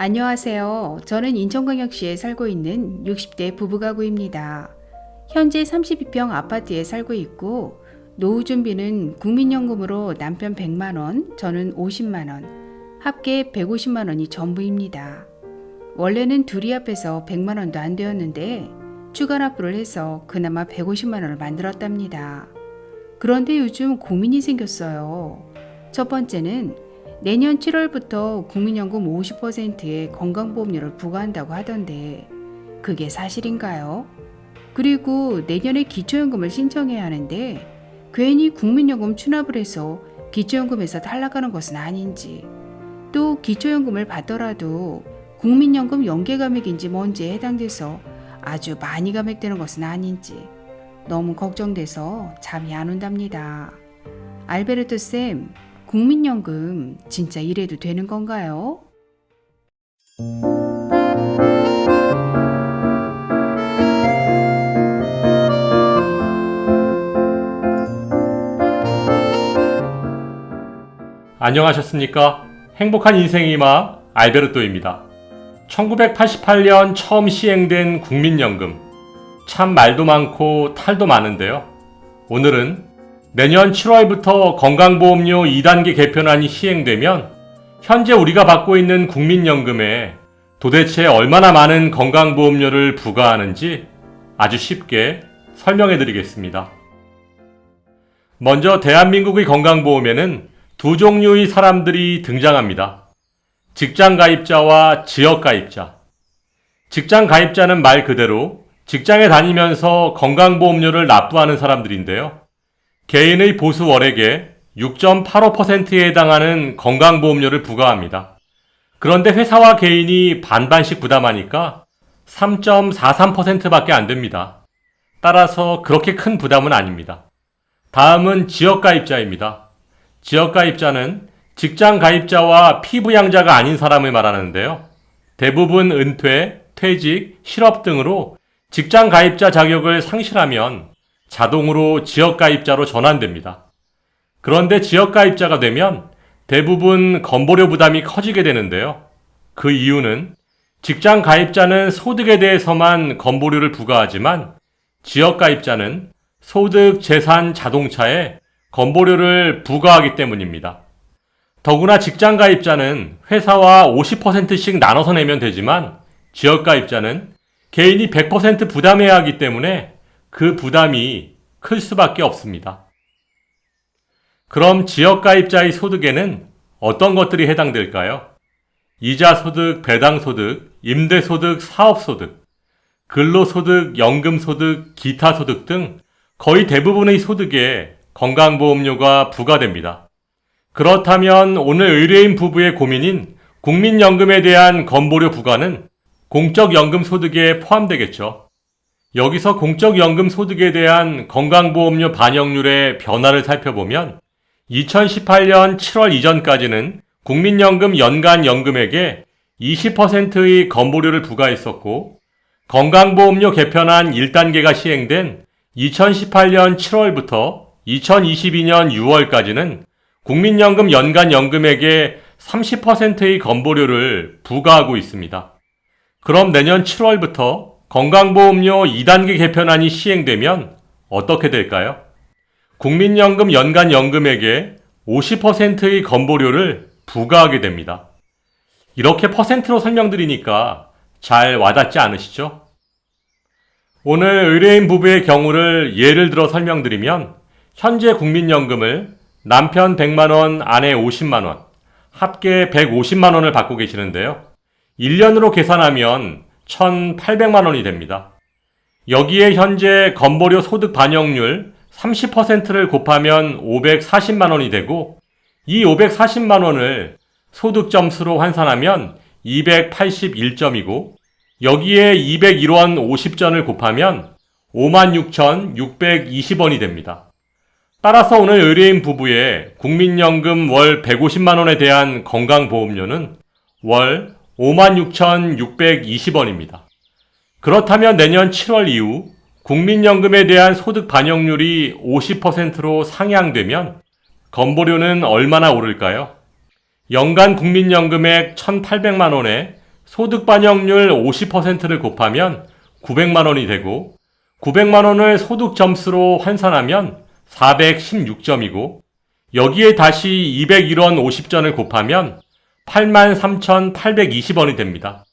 안녕하세요. 저는 인천광역시에 살고 있는 60대 부부가구입니다. 현재 32평 아파트에 살고 있고 노후 준비는 국민연금으로 남편 100만원, 저는 50만원, 합계 150만원이 전부입니다. 원래는 둘이 합해서 100만원도 안 되었는데 추가 납부를 해서 그나마 150만원을 만들었답니다. 그런데 요즘 고민이 생겼어요. 첫 번째는 내년 7월부터 국민연금 50%의 건강보험료를 부과한다고 하던데 그게 사실인가요? 그리고 내년에 기초연금을 신청해야 하는데 괜히 국민연금 추납을 해서 기초연금에서 탈락하는 것은 아닌지, 또 기초연금을 받더라도 국민연금 연계 감액인지 뭔지에 해당돼서 아주 많이 감액되는 것은 아닌지 너무 걱정돼서 잠이 안 온답니다. 알베르토 쌤, 국민연금 진짜 이래도 되는 건가요? 안녕하셨습니까? 행복한 인생의 음악 알베르토입니다. 1988년 처음 시행된 국민연금. 참 말도 많고 탈도 많은데요. 오늘은 내년 7월부터 건강보험료 2단계 개편안이 시행되면 현재 우리가 받고 있는 국민연금에 도대체 얼마나 많은 건강보험료를 부과하는지 아주 쉽게 설명해 드리겠습니다. 먼저 대한민국의 건강보험에는 두 종류의 사람들이 등장합니다. 직장가입자와 지역가입자. 직장가입자는 말 그대로 직장에 다니면서 건강보험료를 납부하는 사람들인데요. 개인의 보수 월액의 6.85%에 해당하는 건강보험료를 부과합니다. 그런데 회사와 개인이 반반씩 부담하니까 3.43%밖에 안 됩니다. 따라서 그렇게 큰 부담은 아닙니다. 다음은 지역가입자입니다. 지역가입자는 직장가입자와 피부양자가 아닌 사람을 말하는데요. 대부분 은퇴, 퇴직, 실업 등으로 직장가입자 자격을 상실하면 자동으로 지역가입자로 전환됩니다. 그런데 지역가입자가 되면 대부분 건보료 부담이 커지게 되는데요. 그 이유는 직장가입자는 소득에 대해서만 건보료를 부과하지만 지역가입자는 소득, 재산, 자동차에 건보료를 부과하기 때문입니다. 더구나 직장가입자는 회사와 50%씩 나눠서 내면 되지만 지역가입자는 개인이 100% 부담해야 하기 때문에 그 부담이 클 수밖에 없습니다. 그럼 지역가입자의 소득에는 어떤 것들이 해당될까요? 이자소득, 배당소득, 임대소득, 사업소득, 근로소득, 연금소득, 기타소득 등 거의 대부분의 소득에 건강보험료가 부과됩니다. 그렇다면 오늘 의뢰인 부부의 고민인 국민연금에 대한 건보료 부과는 공적연금 소득에 포함되겠죠. 여기서 공적연금 소득에 대한 건강보험료 반영률의 변화를 살펴보면 2018년 7월 이전까지는 국민연금 연간연금액에 20%의 건보료를 부과했었고 건강보험료 개편안 1단계가 시행된 2018년 7월부터 2022년 6월까지는 국민연금 연간연금액에 30%의 건보료를 부과하고 있습니다. 그럼 내년 7월부터 건강보험료 2단계 개편안이 시행되면 어떻게 될까요? 국민연금 연간연금액에 50%의 건보료를 부과하게 됩니다. 이렇게 퍼센트로 설명드리니까 잘 와닿지 않으시죠? 오늘 의뢰인 부부의 경우를 예를 들어 설명드리면 현재 국민연금을 남편 100만원, 아내 50만원, 합계 150만원을 받고 계시는데요. 1년으로 계산하면 1,800만원이 됩니다. 여기에 현재 건보료 소득 반영률 30%를 곱하면 540만원이 되고 이 540만원을 소득 점수로 환산하면 281점이고 여기에 201원 50전을 곱하면 56,620원이 됩니다. 따라서 오늘 의뢰인 부부의 국민연금 월 150만원에 대한 건강보험료는 월 56,620원입니다. 그렇다면 내년 7월 이후 국민연금에 대한 소득 반영률이 50%로 상향되면 건보료는 얼마나 오를까요? 연간 국민연금액 1,800만 원에 소득 반영률 50%를 곱하면 900만 원이 되고 900만 원을 소득 점수로 환산하면 416점이고 여기에 다시 201원 50전을 곱하면 83,820원이 됩니다.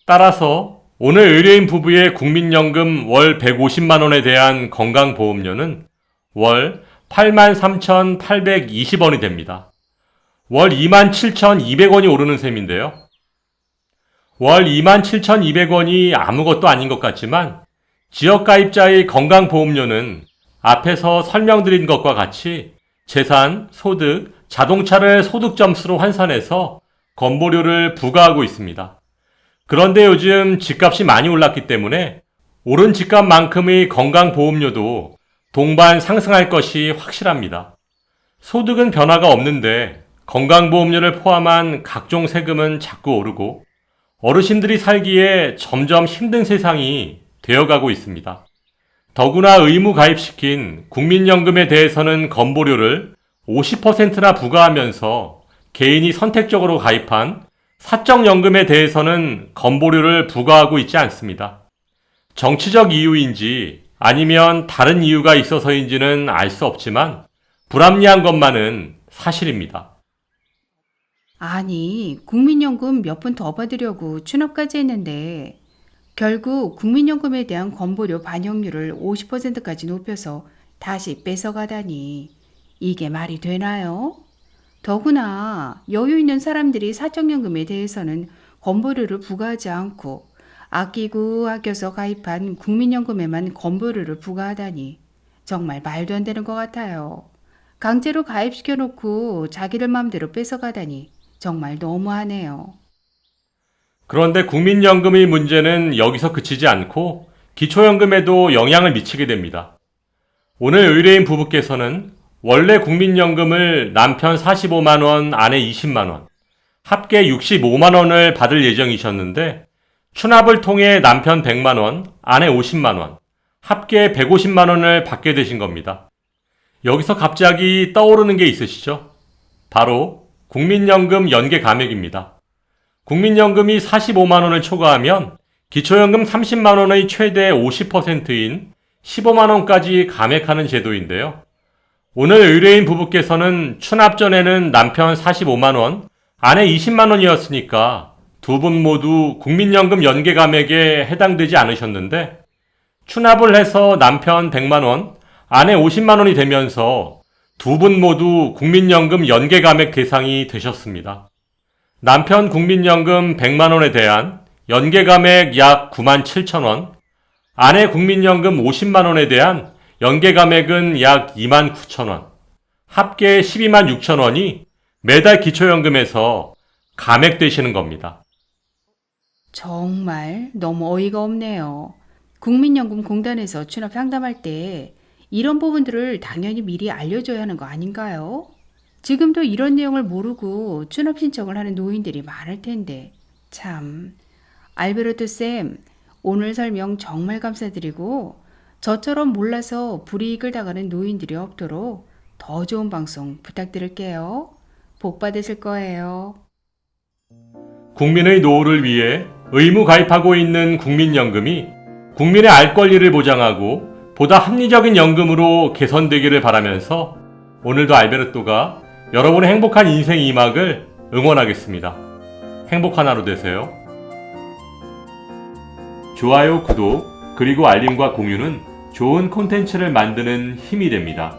따라서 오늘 의뢰인 부부의 국민연금 월 150만 원에 대한 건강보험료는 월 83,820원이 됩니다. 월 27,200원이 오르는 셈인데요. 월 27,200원이 아무것도 아닌 것 같지만 지역가입자의 건강보험료는 앞에서 설명드린 것과 같이 재산, 소득, 자동차를 소득점수로 환산해서 건보료를 부과하고 있습니다. 그런데 요즘 집값이 많이 올랐기 때문에 오른 집값만큼의 건강보험료도 동반 상승할 것이 확실합니다. 소득은 변화가 없는데 건강보험료를 포함한 각종 세금은 자꾸 오르고 어르신들이 살기에 점점 힘든 세상이 되어가고 있습니다. 더구나 의무 가입시킨 국민연금에 대해서는 건보료를 50%나 부과하면서 개인이 선택적으로 가입한 사적연금에 대해서는 건보료를 부과하고 있지 않습니다. 정치적 이유인지 아니면 다른 이유가 있어서인지는 알 수 없지만 불합리한 것만은 사실입니다. 아니, 국민연금 몇 푼 더 받으려고 추납까지 했는데 결국 국민연금에 대한 건보료 반영률을 50%까지 높여서 다시 뺏어가다니 이게 말이 되나요? 더구나 여유 있는 사람들이 사적연금에 대해서는 건보료를 부과하지 않고 아끼고 아껴서 가입한 국민연금에만 건보료를 부과하다니 정말 말도 안 되는 것 같아요. 강제로 가입시켜놓고 자기들 마음대로 뺏어가다니 정말 너무하네요. 그런데 국민연금의 문제는 여기서 그치지 않고 기초연금에도 영향을 미치게 됩니다. 오늘 의뢰인 부부께서는 원래 국민연금을 남편 45만 원, 아내 20만 원, 합계 65만 원을 받을 예정이셨는데 추납을 통해 남편 100만 원, 아내 50만 원, 합계 150만 원을 받게 되신 겁니다. 여기서 갑자기 떠오르는 게 있으시죠? 바로 국민연금 연계 감액입니다. 국민연금이 45만 원을 초과하면 기초연금 30만 원의 최대 50%인 15만 원까지 감액하는 제도인데요. 오늘 의뢰인 부부께서는 추납 전에는 남편 45만 원, 아내 20만 원이었으니까 두 분 모두 국민연금 연계 감액에 해당되지 않으셨는데 추납을 해서 남편 100만 원, 아내 50만 원이 되면서 두 분 모두 국민연금 연계 감액 대상이 되셨습니다. 남편 국민연금 100만 원에 대한 연계 감액 약 9만 7천 원, 아내 국민연금 50만 원에 대한 연계 감액은 약 2만 9천 원, 합계 12만 6천 원이 매달 기초연금에서 감액되시는 겁니다. 정말 너무 어이가 없네요. 국민연금공단에서 추납 상담할 때 이런 부분들을 당연히 미리 알려줘야 하는 거 아닌가요? 지금도 이런 내용을 모르고 추납 신청을 하는 노인들이 많을 텐데 참. 알베르토 쌤, 오늘 설명 정말 감사드리고 저처럼 몰라서 불이익을 당하는 노인들이 없도록 더 좋은 방송 부탁드릴게요. 복 받으실 거예요. 국민의 노후를 위해 의무 가입하고 있는 국민연금이 국민의 알 권리를 보장하고 보다 합리적인 연금으로 개선되기를 바라면서 오늘도 알베르토가 여러분의 행복한 인생 2막을 응원하겠습니다. 행복한 하루 되세요. 좋아요, 구독, 그리고 알림과 공유는 좋은 콘텐츠를 만드는 힘이 됩니다.